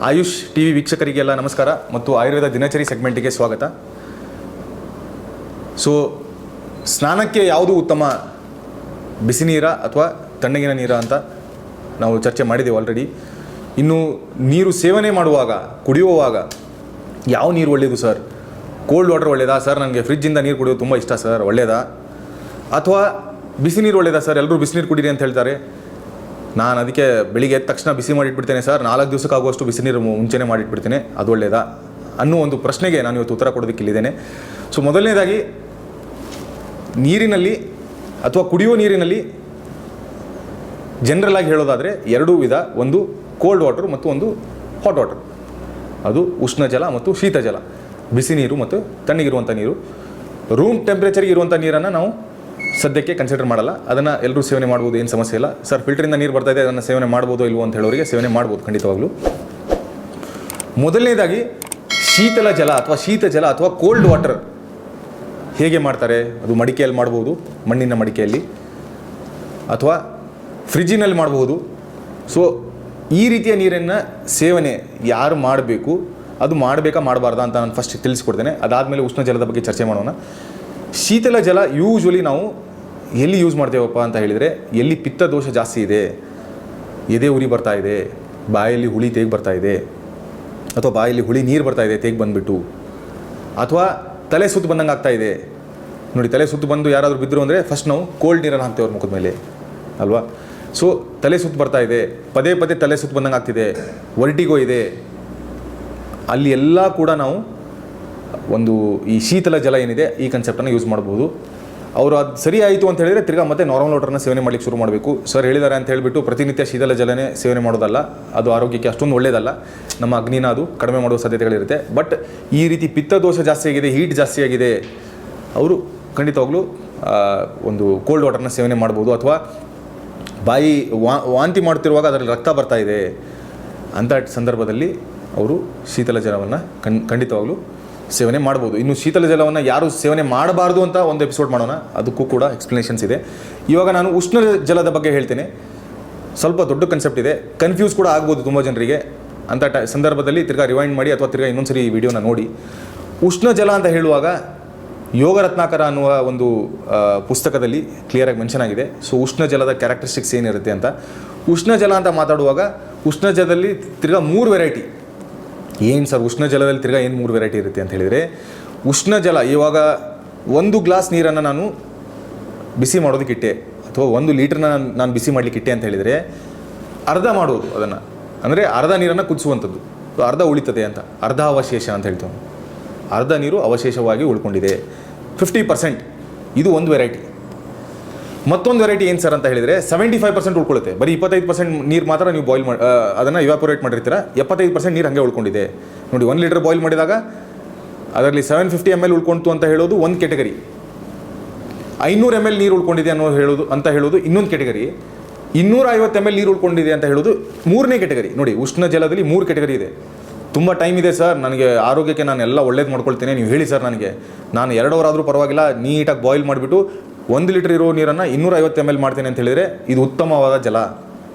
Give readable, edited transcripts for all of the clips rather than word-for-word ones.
AYUSH TV ವೀಕ್ಷಕರಿಗೆಲ್ಲ ನಮಸ್ಕಾರ ಮತ್ತು ಆಯುರ್ವೇದ ದಿನಚರಿ ಸೆಗ್ಮೆಂಟಿಗೆ ಸ್ವಾಗತ. ಸೊ ಸ್ನಾನಕ್ಕೆ ಯಾವುದು ಉತ್ತಮ, ಬಿಸಿ ನೀರ ಅಥವಾ ತಣ್ಣಗಿನ ನೀರ ಅಂತ ನಾವು ಚರ್ಚೆ ಮಾಡಿದ್ದೇವೆ ಆಲ್ರೆಡಿ. ಇನ್ನು ನೀರು ಸೇವನೆ ಮಾಡುವಾಗ, ಕುಡಿಯುವಾಗ ಯಾವ ನೀರು ಒಳ್ಳೆಯದು ಸರ್? ಕೋಲ್ಡ್ ವಾಟರ್ ಒಳ್ಳೆಯದಾ ಸರ್? ನನಗೆ ಫ್ರಿಜ್ಜಿಂದ ನೀರು ಕುಡಿಯೋದು ತುಂಬ ಇಷ್ಟ ಸರ್, ಒಳ್ಳೆಯದಾ? ಅಥವಾ ಬಿಸಿ ನೀರು ಒಳ್ಳೆಯದಾ ಸರ್? ಎಲ್ಲರೂ ಬಿಸಿ ನೀರು ಕುಡೀರಿ ಅಂತ ಹೇಳ್ತಾರೆ. ನಾನು ಅದಕ್ಕೆ ಬೆಳಿಗ್ಗೆ ಎದ್ದ ತಕ್ಷಣ ಬಿಸಿ ಮಾಡಿಟ್ಬಿಡ್ತೇನೆ ಸರ್, 4 ದಿವಸಕ್ಕಾಗುವಷ್ಟು ಬಿಸಿ ನೀರು ಮುಂಚೆನೇ ಮಾಡಿಟ್ಬಿಡ್ತೇನೆ, ಅದು ಒಳ್ಳೆಯದಾ ಅನ್ನೋ ಒಂದು ಪ್ರಶ್ನೆಗೆ ನಾನು ಇವತ್ತು ಉತ್ತರ ಕೊಡೋದಕ್ಕೆ ಇಲ್ಲಿದ್ದೇನೆ. ಸೊ ಮೊದಲನೇದಾಗಿ, ನೀರಿನಲ್ಲಿ ಅಥವಾ ಕುಡಿಯುವ ನೀರಿನಲ್ಲಿ ಜನರಲ್ ಆಗಿ ಹೇಳೋದಾದರೆ 2 ವಿಧ, ಒಂದು ಕೋಲ್ಡ್ ವಾಟರ್ ಮತ್ತು ಒಂದು ಹಾಟ್ ವಾಟರ್. ಅದು ಉಷ್ಣ ಜಲ ಮತ್ತು ಶೀತ ಜಲ, ಬಿಸಿ ನೀರು ಮತ್ತು ತಣ್ಣಗಿರುವಂಥ ನೀರು. ರೂಮ್ ಟೆಂಪ್ರೇಚರ್ಗೆ ಇರುವಂಥ ನೀರನ್ನು ನಾವು ಸದ್ಯಕ್ಕೆ ಕನ್ಸಿಡರ್ ಮಾಡಲ್ಲ, ಅದನ್ನು ಎಲ್ಲರೂ ಸೇವನೆ ಮಾಡ್ಬೋದು, ಏನು ಸಮಸ್ಯೆ ಇಲ್ಲ. ಸರ್ ಫಿಲ್ಟ್ರಿಂದ ನೀರು ಬರ್ತಾಯಿದೆ, ಅದನ್ನು ಸೇವನೆ ಮಾಡ್ಬೋದು ಇಲ್ವೋ ಅಂತ ಹೇಳೋರಿಗೆ ಸೇವನೆ ಮಾಡ್ಬೋದು ಖಂಡಿತವಾಗ್ಲೂ. ಮೊದಲನೇದಾಗಿ ಶೀತಲ ಜಲ ಅಥವಾ ಶೀತ ಜಲ ಅಥವಾ ಕೋಲ್ಡ್ ವಾಟರ್ ಹೇಗೆ ಮಾಡ್ತಾರೆ? ಅದು ಮಡಿಕೆಯಲ್ಲಿ ಮಾಡ್ಬೋದು, ಮಣ್ಣಿನ ಮಡಿಕೆಯಲ್ಲಿ, ಅಥವಾ ಫ್ರಿಜ್ಜಿನಲ್ಲಿ ಮಾಡಬಹುದು. ಸೊ ಈ ರೀತಿಯ ನೀರನ್ನು ಸೇವನೆ ಯಾರು ಮಾಡಬೇಕು, ಅದು ಮಾಡಬೇಕಾ ಮಾಡಬಾರ್ದಾ ಅಂತ ನಾನು ಫಸ್ಟ್ ತಿಳಿಸ್ಕೊಡ್ತೇನೆ. ಅದಾದಮೇಲೆ ಉಷ್ಣ ಜಲದ ಬಗ್ಗೆ ಚರ್ಚೆ ಮಾಡೋಣ. ಶೀತಲ ಜಲ ಯೂಶ್ವಲಿ ನಾವು ಎಲ್ಲಿ ಯೂಸ್ ಮಾಡ್ತೇವಪ್ಪ ಅಂತ ಹೇಳಿದರೆ, ಎಲ್ಲಿ ಪಿತ್ತ ದೋಷ ಜಾಸ್ತಿ ಇದೆ, ಎದೆ ಉರಿ ಬರ್ತಾ ಇದೆ, ಬಾಯಲ್ಲಿ ಹುಳಿ ತೇಗ್ ಬರ್ತಾ ಇದೆ, ಅಥವಾ ಬಾಯಲ್ಲಿ ಹುಳಿ ನೀರು ಬರ್ತಾ ಇದೆ ತೇಗ್ ಬಂದುಬಿಟ್ಟು, ಅಥವಾ ತಲೆ ಸುತ್ತು ಬಂದಂಗೆ ಆಗ್ತಾ ಇದೆ. ನೋಡಿ, ತಲೆ ಸುತ್ತು ಬಂದು ಯಾರಾದರೂ ಬಿದ್ದರು ಅಂದರೆ ಫಸ್ಟ್ ನಾವು ಕೋಲ್ಡ್ ನೀರನ್ನು ಹಾಕ್ತೇವೆ ಅವ್ರ ಮುಖದ ಮೇಲೆ ಅಲ್ವಾ. ಸೊ ತಲೆ ಸುತ್ತು ಬರ್ತಾ ಇದೆ, ಪದೇ ಪದೇ ತಲೆ ಸುತ್ತು ಬಂದಂಗೆ ಆಗ್ತಿದೆ, ವರ್ಟಿಗೋ ಇದೆ, ಅಲ್ಲಿ ಎಲ್ಲ ಕೂಡ ನಾವು ಒಂದು ಈ ಶೀತಲ ಜಲ ಏನಿದೆ ಈ ಕನ್ಸೆಪ್ಟನ್ನು ಯೂಸ್ ಮಾಡ್ಬೋದು. ಅವರು ಅದು ಸರಿ ಆಯಿತು ಅಂತ ಹೇಳಿದರೆ ತಿರ್ಗಾ ಮತ್ತೆ ನಾರ್ಮಲ್ ವಾಟರ್ನ ಸೇವನೆ ಮಾಡಲಿಕ್ಕೆ ಶುರು ಮಾಡಬೇಕು. ಸರ್ ಹೇಳಿದ್ದಾರೆ ಅಂತ ಹೇಳಿಬಿಟ್ಟು ಪ್ರತಿನಿತ್ಯ ಶೀತಲ ಜಲನೇ ಸೇವನೆ ಮಾಡೋದಲ್ಲ, ಅದು ಆರೋಗ್ಯಕ್ಕೆ ಅಷ್ಟೊಂದು ಒಳ್ಳೆಯದಲ್ಲ, ನಮ್ಮ ಅಗ್ನಿನ ಅದು ಕಡಿಮೆ ಮಾಡುವ ಸಾಧ್ಯತೆಗಳಿರುತ್ತೆ. ಬಟ್ ಈ ರೀತಿ ಪಿತ್ತ ದೋಷ ಜಾಸ್ತಿ ಆಗಿದೆ, ಹೀಟ್ ಜಾಸ್ತಿ ಆಗಿದೆ, ಅವರು ಖಂಡಿತವಾಗ್ಲೂ ಒಂದು ಕೋಲ್ಡ್ ವಾಟರ್ನ ಸೇವನೆ ಮಾಡ್ಬೋದು. ಅಥವಾ ಬಾಯಿ ವಾಂತಿ ಮಾಡ್ತಿರುವಾಗ ಅದರಲ್ಲಿ ರಕ್ತ ಬರ್ತಾ ಇದೆ ಅಂಥ ಸಂದರ್ಭದಲ್ಲಿ ಅವರು ಶೀತಲ ಜಲವನ್ನು ಖಂಡಿತವಾಗ್ಲೂ ಸೇವನೆ ಮಾಡ್ಬೋದು. ಇನ್ನು ಶೀತಲ ಜಲವನ್ನು ಯಾರು ಸೇವನೆ ಮಾಡಬಾರ್ದು ಅಂತ ಒಂದು ಎಪಿಸೋಡ್ ಮಾಡೋಣ, ಅದಕ್ಕೂ ಕೂಡ ಎಕ್ಸ್ಪ್ಲನೇಷನ್ಸ್ ಇದೆ. ಇವಾಗ ನಾನು ಉಷ್ಣ ಜಲದ ಬಗ್ಗೆ ಹೇಳ್ತೇನೆ. ಸ್ವಲ್ಪ ದೊಡ್ಡ ಕನ್ಸೆಪ್ಟ್ ಇದೆ, ಕನ್ಫ್ಯೂಸ್ ಕೂಡ ಆಗ್ಬೋದು ತುಂಬ ಜನರಿಗೆ. ಅಂಥ ಸಂದರ್ಭದಲ್ಲಿ ತಿರ್ಗಾ ರಿವೈಂಡ್ ಮಾಡಿ ಅಥವಾ ತಿರ್ಗಾ ಇನ್ನೊಂದ್ಸರಿ ಈ ವಿಡಿಯೋನ ನೋಡಿ. ಉಷ್ಣ ಜಲ ಅಂತ ಹೇಳುವಾಗ ಯೋಗ ರತ್ನಾಕರ ಅನ್ನುವ ಒಂದು ಪುಸ್ತಕದಲ್ಲಿ ಕ್ಲಿಯರಾಗಿ ಮೆನ್ಷನ್ ಆಗಿದೆ. ಸೊ ಉಷ್ಣ ಜಲದ ಕ್ಯಾರೆಕ್ಟರಿಸ್ಟಿಕ್ಸ್ ಏನಿರುತ್ತೆ ಅಂತ. ಉಷ್ಣ ಜಲ ಅಂತ ಮಾತಾಡುವಾಗ ಉಷ್ಣ ಜಲದಲ್ಲಿ ತಿರ್ಗಾ 3 ವೆರೈಟಿ. ಏನು ಸರ್ ಉಷ್ಣ ಜಲದಲ್ಲಿ ತಿರ್ಗಾ ಏನು 3 ವೆರೈಟಿ ಇರುತ್ತೆ ಅಂತ ಹೇಳಿದರೆ, ಉಷ್ಣ ಜಲ ಇವಾಗ 1 ಗ್ಲಾಸ್ ನೀರನ್ನು ನಾನು ಬಿಸಿ ಮಾಡೋದಕ್ಕೆ ಇಟ್ಟೆ, ಅಥವಾ 1 ಲೀಟ್ರನ್ನ ನಾನು ಬಿಸಿ ಮಾಡಲಿಕ್ಕೆ ಇಟ್ಟೆ ಅಂತ ಹೇಳಿದರೆ, ಅರ್ಧ ಮಾಡೋದು ಅದನ್ನು, ಅಂದರೆ ಅರ್ಧ ನೀರನ್ನು ಕುದಿಸುವಂಥದ್ದು, ಅರ್ಧ ಉಳಿತದೆ ಅಂತ, ಅರ್ಧ ಅವಶೇಷ ಅಂತ ಹೇಳ್ತೀವಿ. ಅರ್ಧ ನೀರು ಅವಶೇಷವಾಗಿ ಉಳ್ಕೊಂಡಿದೆ, 50%. ಇದು ಒಂದು ವೆರೈಟಿ. ಮತ್ತೊಂದು ವೆರೈಟಿ ಏನು ಸರ್ ಅಂತ ಹೇಳಿದರೆ, 75% ಉಳ್ಕೊಳ್ಳುತ್ತೆ. ಬರೀ 25% ನೀರು ಮಾತ್ರ ನೀವು ಬಾಯ್ಲ್ ಮಾಡಿ ಅದನ್ನು ಇವಾಪೊರೇಟ್ ಮಾಡಿರ್ತೀರ, 75% ನೀರು ಹಾಗೆ ಉಳ್ಕೊಂಡಿದೆ. ನೋಡಿ, 1 ಲೀಟರ್ ಬಾಯ್ಲ್ ಮಾಡಿದಾಗ ಅದರಲ್ಲಿ 750 ml ಉಳ್ಕೊಂತು ಅಂತ ಹೇಳೋದು ಒಂದು ಕೆಟಗರಿ, 500 ml ನೀರು ಉಳ್ಕೊಂಡಿದೆ ಅಂತ ಹೇಳೋದು ಇನ್ನೊಂದು ಕೆಟಗರಿ, 250 ml ನೀರು ಉಳ್ಕೊಂಡಿದೆ ಅಂತ ಹೇಳೋದು 3ನೇ ಕೆಟಗರಿ. ನೋಡಿ, ಉಷ್ಣ ಜಲದಲ್ಲಿ 3 ಕೆಟಗರಿ ಇದೆ. ತುಂಬ ಟೈಮ್ ಇದೆ ಸರ್, ನನಗೆ ಆರೋಗ್ಯಕ್ಕೆ ನಾನು ಎಲ್ಲ ಒಳ್ಳೇದು ಮಾಡ್ಕೊಳ್ತೇನೆ, ನೀವು ಹೇಳಿ ಸರ್ ನನಗೆ, ನಾನು 2 ಅವರ್ ಆದರೂ ಪರವಾಗಿಲ್ಲ, ನೀಟಾಗಿ ಬಾಯ್ಲ್ ಮಾಡಿಬಿಟ್ಟು 1 ಲೀಟರ್ ಇರೋ ನೀರನ್ನು 250 ml ಮಾಡ್ತೇನೆ ಅಂತ ಹೇಳಿದರೆ ಇದು ಉತ್ತಮವಾದ ಜಲ.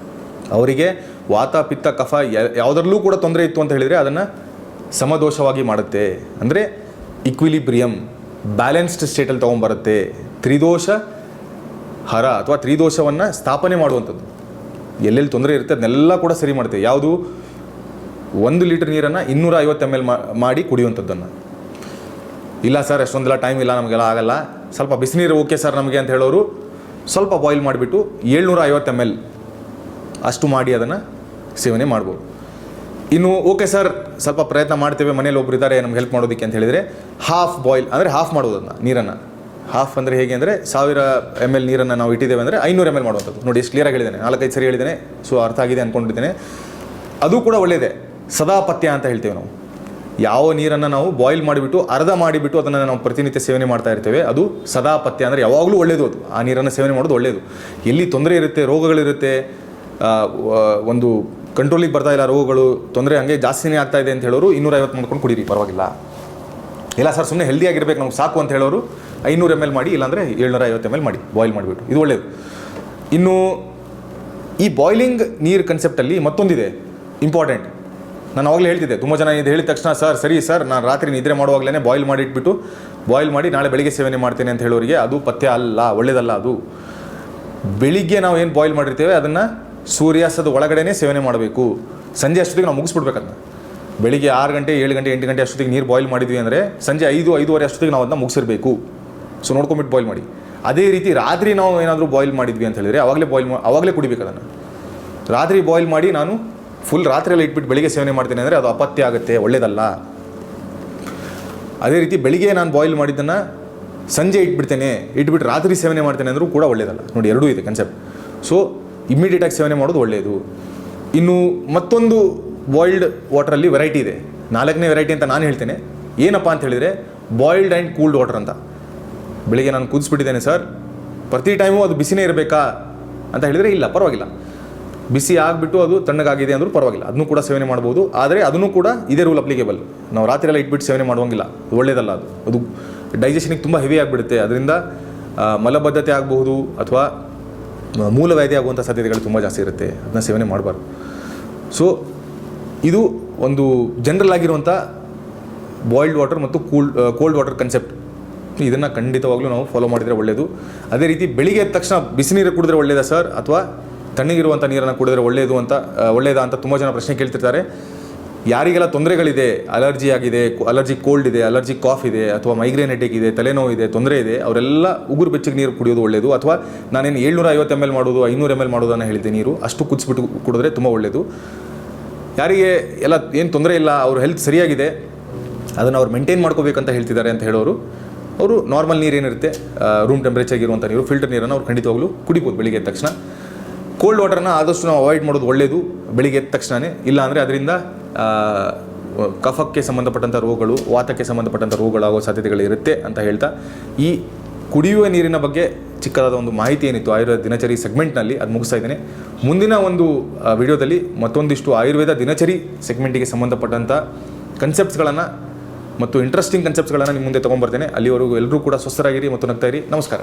ಅವರಿಗೆ ವಾತ ಪಿತ್ತ ಕಫ ಯಾವುದರಲ್ಲೂ ಕೂಡ ತೊಂದರೆ ಇತ್ತು ಅಂತ ಹೇಳಿದರೆ ಅದನ್ನು ಸಮದೋಷವಾಗಿ ಮಾಡುತ್ತೆ. ಅಂದರೆ ಇಕ್ವಿಲಿಬ್ರಿಯಮ್, ಬ್ಯಾಲೆನ್ಸ್ಡ್ ಸ್ಟೇಟಲ್ಲಿ ತೊಗೊಂಬರುತ್ತೆ. ತ್ರಿದೋಷ ಹರ ಅಥವಾ ತ್ರಿದೋಷವನ್ನು ಸ್ಥಾಪನೆ ಮಾಡುವಂಥದ್ದು. ಎಲ್ಲೆಲ್ಲಿ ತೊಂದರೆ ಇರುತ್ತೆ ಅದನ್ನೆಲ್ಲ ಕೂಡ ಸರಿ ಮಾಡುತ್ತೆ. ಯಾವುದು? 1 ಲೀಟರ್ ನೀರನ್ನು 250 ml ಮಾಡಿ ಕುಡಿಯುವಂಥದ್ದನ್ನು. ಇಲ್ಲ ಸರ್ ಅಷ್ಟೊಂದೆಲ್ಲ ಟೈಮ್ ಇಲ್ಲ, ನಮಗೆಲ್ಲ ಆಗಲ್ಲ, ಸ್ವಲ್ಪ ಬಿಸಿನೀರು ಓಕೆ ಸರ್ ನಮಗೆ ಅಂತ ಹೇಳೋರು ಸ್ವಲ್ಪ ಬಾಯ್ಲ್ ಮಾಡಿಬಿಟ್ಟು 750 ml ಅಷ್ಟು ಮಾಡಿ ಅದನ್ನು ಸೇವನೆ ಮಾಡ್ಬೋದು. ಇನ್ನು ಓಕೆ ಸರ್ ಸ್ವಲ್ಪ ಪ್ರಯತ್ನ ಮಾಡ್ತೇವೆ, ಮನೇಲಿ ಒಬ್ರು ಇದ್ದಾರೆ ನಮ್ಗೆ ಹೆಲ್ಪ್ ಮಾಡೋದಕ್ಕೆ ಅಂತ ಹೇಳಿದರೆ ಹಾಫ್ ಬಾಯ್ಲ್, ಅಂದರೆ ಹಾಫ್ ಮಾಡೋದನ್ನು ನೀರನ್ನು. ಹಾಫ್ ಅಂದರೆ ಹೇಗೆ ಅಂದರೆ 1000 ml ನೀರನ್ನು ನಾವು ಇಟ್ಟಿದ್ದೇವೆ ಅಂದರೆ 500 ml ಮಾಡುವಂಥದ್ದು. ನೋಡಿ, ಎಷ್ಟು ಕ್ಲಿಯರಾಗಿ ಹೇಳಿದ್ದೇನೆ, 4-5 ಸರಿ ಹೇಳಿದ್ದೇನೆ. ಸೊ ಅರ್ಥ ಆಗಿದೆ ಅಂದ್ಕೊಂಡಿದ್ದೇನೆ. ಅದು ಕೂಡ ಒಳ್ಳೆಯದೇ. ಸದಾಪಥ್ಯ ಅಂತ ಹೇಳ್ತೇವೆ ನಾವು. ಯಾವ ನೀರನ್ನು ನಾವು ಬಾಯ್ಲ್ ಮಾಡಿಬಿಟ್ಟು ಅರ್ಧ ಮಾಡಿಬಿಟ್ಟು ಅದನ್ನು ನಾವು ಪ್ರತಿನಿತ್ಯ ಸೇವನೆ ಮಾಡ್ತಾ ಇರ್ತೇವೆ, ಅದು ಸದಾಪಥ್ಯ, ಅಂದರೆ ಯಾವಾಗಲೂ ಒಳ್ಳೆಯದು. ಅದು ಆ ನೀರನ್ನು ಸೇವನೆ ಮಾಡೋದು ಒಳ್ಳೆಯದು. ಎಲ್ಲಿ ತೊಂದರೆ ಇರುತ್ತೆ, ರೋಗಗಳಿರುತ್ತೆ, ಒಂದು ಕಂಟ್ರೋಲಿಗೆ ಬರ್ತಾ ಇಲ್ಲ ರೋಗಗಳು, ತೊಂದರೆ ಹಂಗೆ ಜಾಸ್ತಿನೇ ಆಗ್ತಾ ಇದೆ ಅಂತ ಹೇಳೋರು 250 ಮಾಡ್ಕೊಂಡು ಕುಡೀರಿ, ಪರವಾಗಿಲ್ಲ. ಇಲ್ಲ ಸರ್ ಸುಮ್ಮನೆ ಹೆಲ್ದಿಯಾಗಿರ್ಬೇಕು ನಮ್ಗೆ ಸಾಕು ಅಂತ ಹೇಳೋರು 500 ml ಮಾಡಿ, ಇಲ್ಲಾಂದರೆ 750 ml ಮಾಡಿ ಬಾಯ್ಲ್ ಮಾಡಿಬಿಟ್ಟು, ಇದು ಒಳ್ಳೆಯದು. ಇನ್ನು ಈ ಬಾಯ್ಲಿಂಗ್ ನೀರು ಕನ್ಸೆಪ್ಟಲ್ಲಿ ಮತ್ತೊಂದಿದೆ ಇಂಪಾರ್ಟೆಂಟ್. ನಾನು ಅವಾಗಲೇ ಹೇಳ್ತಿದ್ದೆ, ತುಂಬ ಜನ ಇದು ಹೇಳಿದ ತಕ್ಷಣ ಸರ್ ಸರಿ ಸರ್ ನಾನು ರಾತ್ರಿ ನಿದ್ರೆ ಮಾಡುವಾಗಲೇ ಬಾಯ್ಲ್ ಮಾಡಿ ಇಟ್ಬಿಟ್ಟು ಬಾಯ್ಲ್ ಮಾಡಿ ನಾಳೆ ಬೆಳಿಗ್ಗೆ ಸೇವನೆ ಮಾಡ್ತೇನೆ ಅಂತ ಹೇಳೋರಿಗೆ ಅದು ಪಥ್ಯ ಅಲ್ಲ, ಒಳ್ಳೆಯದಲ್ಲ. ಅದು ಬೆಳಿಗ್ಗೆ ನಾವು ಏನು ಬಾಯ್ಲ್ ಮಾಡಿರ್ತೇವೆ ಅದನ್ನು ಸೂರ್ಯಾಸ್ತದ ಒಳಗಡೆನೇ ಸೇವನೆ ಮಾಡಬೇಕು. ಸಂಜೆ ಅಷ್ಟೊತ್ತಿಗೆ ನಾವು ಮುಗಿಸ್ಬಿಡ್ಬೇಕು ಅದನ್ನ. ಬೆಳಿಗ್ಗೆ 6 ಗಂಟೆ 7 ಗಂಟೆ 8 ಗಂಟೆ ಅಷ್ಟೊತ್ತಿಗೆ ನೀರು ಬಾಯ್ಲ್ ಮಾಡಿದ್ವಿ ಅಂದರೆ ಸಂಜೆ 5-5:30 ಅಷ್ಟೊತ್ತಿಗೆ ನಾವು ಅದನ್ನ ಮುಗಿಸಿರ್ಬೇಕು. ಸೊ ನೋಡ್ಕೊಂಬಿಟ್ಟು ಬಾಯ್ಲ್ ಮಾಡಿ. ಅದೇ ರೀತಿ ರಾತ್ರಿ ನಾವು ಏನಾದರೂ ಬಾಯ್ಲ್ ಮಾಡಿದ್ವಿ ಅಂತ ಹೇಳಿದರೆ ಅವಾಗಲೇ ಕುಡಿಬೇಕು ಅದನ್ನು. ರಾತ್ರಿ ಬಾಯ್ಲ್ ಮಾಡಿ ನಾನು ಫುಲ್ ರಾತ್ರಿಯೆಲ್ಲ ಇಟ್ಬಿಟ್ಟು ಬೆಳಿಗ್ಗೆ ಸೇವನೆ ಮಾಡ್ತೇನೆ ಅಂದರೆ ಅದು ಅಪಥ್ಯ ಆಗುತ್ತೆ, ಒಳ್ಳೆಯದಲ್ಲ. ಅದೇ ರೀತಿ ಬೆಳಿಗ್ಗೆ ನಾನು ಬಾಯ್ಲ್ ಮಾಡಿದ್ದನ್ನು ಸಂಜೆ ಇಟ್ಬಿಟ್ಟು ರಾತ್ರಿ ಸೇವನೆ ಮಾಡ್ತೇನೆ ಅಂದರೂ ಕೂಡ ಒಳ್ಳೆಯದಲ್ಲ. ನೋಡಿ, ಎರಡೂ ಇದೆ ಕಾನ್ಸೆಪ್ಟ್. ಸೊ ಇಮ್ಮಿಡಿಯೇಟಾಗಿ ಸೇವನೆ ಮಾಡೋದು ಒಳ್ಳೆಯದು. ಇನ್ನು ಮತ್ತೊಂದು ಬಾಯ್ಲ್ಡ್ ವಾಟರಲ್ಲಿ ವೆರೈಟಿ ಇದೆ, 4ನೇ ವೆರೈಟಿ ಅಂತ ನಾನು ಹೇಳ್ತೇನೆ. ಏನಪ್ಪ ಅಂತ ಹೇಳಿದರೆ ಬಾಯ್ಲ್ಡ್ ಆ್ಯಂಡ್ ಕೂಲ್ಡ್ ವಾಟರ್ ಅಂತ. ಬೆಳಿಗ್ಗೆ ನಾನು ಕುದಿಸ್ಬಿಟ್ಟಿದ್ದೇನೆ ಸರ್, ಪ್ರತಿ ಟೈಮು ಅದು ಬಿಸಿನೇ ಇರಬೇಕಾ ಅಂತ ಹೇಳಿದರೆ ಇಲ್ಲ, ಪರವಾಗಿಲ್ಲ. ಬಿಸಿ ಆಗಿಬಿಟ್ಟು ಅದು ತಣ್ಣಗಾಗಿದೆ ಅಂದರೂ ಪರವಾಗಿಲ್ಲ, ಅದನ್ನು ಕೂಡ ಸೇವನೆ ಮಾಡ್ಬೋದು. ಆದರೆ ಅದನ್ನು ಕೂಡ ಇದೇ ರೂಲ್ ಅಪ್ಲಿಕೇಬಲ್. ನಾವು ರಾತ್ರಿ ಎಲ್ಲ ಇಟ್ಬಿಟ್ಟು ಸೇವನೆ ಮಾಡುವಂಗಿಲ್ಲ, ಒಳ್ಳೆಯದಲ್ಲ. ಅದು ಡೈಜೆಷನಿಗೆ ತುಂಬ ಹೆವಿ ಆಗಿಬಿಡುತ್ತೆ. ಅದರಿಂದ ಮಲಬದ್ಧತೆ ಆಗಬಹುದು ಅಥವಾ ಮೂಲವ್ಯಾಧಿ ಆಗುವಂಥ ಸಾಧ್ಯತೆಗಳು ತುಂಬ ಜಾಸ್ತಿ ಇರುತ್ತೆ. ಅದನ್ನ ಸೇವನೆ ಮಾಡಬಾರ್ದು. ಸೊ ಇದು ಒಂದು ಜನರಲ್ ಆಗಿರುವಂಥ ಬಾಯ್ಲ್ಡ್ ವಾಟರ್ ಮತ್ತು ಕೋಲ್ಡ್ ವಾಟರ್ ಕನ್ಸೆಪ್ಟ್. ಇದನ್ನು ಖಂಡಿತವಾಗ್ಲೂ ನಾವು ಫಾಲೋ ಮಾಡಿದರೆ ಒಳ್ಳೆಯದು. ಅದೇ ರೀತಿ ಬೆಳಿಗ್ಗೆ ಎದ್ದ ತಕ್ಷಣ ಬಿಸಿ ನೀರು ಕುಡಿದ್ರೆ ಒಳ್ಳೆಯದಾ ಸರ್, ಅಥವಾ ತಣ್ಣಗಿರುವಂಥ ನೀರನ್ನು ಕುಡಿದ್ರೆ ಒಳ್ಳೆಯದಾ ಅಂತ ತುಂಬ ಜನ ಪ್ರಶ್ನೆ ಕೇಳ್ತಿರ್ತಾರೆ. ಯಾರಿಗೆಲ್ಲ ತೊಂದರೆಗಳಿದೆ, ಅಲರ್ಜಿ ಆಗಿದೆ, ಅಲರ್ಜಿ ಕೋಲ್ಡ್ ಇದೆ, ಅಲರ್ಜಿ ಕಾಫ್ ಇದೆ, ಅಥವಾ ಮೈಗ್ರೇನ್ ಹೆಡ್ಏಕ್ ಇದೆ, ತಲೆನೋವು ಇದೆ, ತೊಂದರೆ ಇದೆ, ಅವರೆಲ್ಲ ಉಗುರು ಬೆಚ್ಚಗೆ ನೀರು ಕುಡಿಯೋದು ಒಳ್ಳೆಯದು. ಅಥವಾ ನಾನೇನು 750 ml ಮಾಡೋದು 500 ml ಮಾಡೋದನ್ನು ಹೇಳಿದ್ದೆ, ನೀರು ಅಷ್ಟು ಕುದಿಸ್ಬಿಟ್ಟು ಕುಡಿದ್ರೆ ತುಂಬ ಒಳ್ಳೆಯದು. ಯಾರಿಗೆ ಎಲ್ಲ ಏನು ತೊಂದರೆ ಇಲ್ಲ, ಅವ್ರ ಹೆಲ್ತ್ ಸರಿಯಾಗಿದೆ, ಅದನ್ನು ಅವ್ರು ಮೇಂಟೈನ್ ಮಾಡ್ಕೋಬೇಕಂತ ಹೇಳ್ತಿದ್ದಾರೆ ಅಂತ ಹೇಳೋರು, ಅವರು ನಾರ್ಮಲ್ ನೀರು ಏನಿರುತ್ತೆ ರೂಮ್ ಟೆಂಪ್ರೇಚರ್ಗೆ ಇರುವಂಥ ನೀರು, ಫಿಲ್ಟರ್ ನೀರನ್ನು ಅವ್ರು ಖಂಡಿತವಾಗ್ಲೂ ಕುಡಿಬೋದು ಬೆಳಿಗ್ಗೆ ಎದ್ದ ತಕ್ಷಣ. ಕೋಲ್ಡ್ ವಾಟರ್ನ ಆದಷ್ಟು ನಾವು ಅವಾಯ್ಡ್ ಮಾಡೋದು ಒಳ್ಳೆಯದು ಬೆಳಿಗ್ಗೆ ಎದ್ದ ತಕ್ಷಣವೇ. ಇಲ್ಲ ಅಂದರೆ ಅದರಿಂದ ಕಫಕ್ಕೆ ಸಂಬಂಧಪಟ್ಟಂಥ ರೋಗಗಳು, ವಾತಕ್ಕೆ ಸಂಬಂಧಪಟ್ಟಂಥ ರೋಗಗಳಾಗೋ ಸಾಧ್ಯತೆಗಳಿರುತ್ತೆ ಅಂತ ಹೇಳ್ತಾ, ಈ ಕುಡಿಯುವ ನೀರಿನ ಬಗ್ಗೆ ಚಿಕ್ಕದಾದ ಒಂದು ಮಾಹಿತಿ ಏನಿತ್ತು ಆಯುರ್ವೇದ ದಿನಚರಿ ಸೆಗ್ಮೆಂಟ್ನಲ್ಲಿ ಅದು ಮುಗಿಸ್ತಾ ಇದ್ದೇನೆ. ಮುಂದಿನ ಒಂದು ವಿಡಿಯೋದಲ್ಲಿ ಮತ್ತೊಂದಿಷ್ಟು ಆಯುರ್ವೇದ ದಿನಚರಿ ಸೆಗ್ಮೆಂಟಿಗೆ ಸಂಬಂಧಪಟ್ಟಂಥ ಕನ್ಸೆಪ್ಟ್ಸ್ಗಳನ್ನು ಮತ್ತು ಇಂಟ್ರೆಸ್ಟಿಂಗ್ ಕನ್ಸೆಪ್ಟ್ಸ್ಗಳನ್ನು ನಿಮ್ಮ ಮುಂದೆ ತೊಗೊಂಡ್ಬರ್ತೇನೆ. ಅಲ್ಲಿವರೆಗೂ ಎಲ್ಲರೂ ಕೂಡ ಸ್ವಸ್ಥರಾಗಿರಿ ಮತ್ತು ನಗ್ತಾ ಇರಿ. ನಮಸ್ಕಾರ.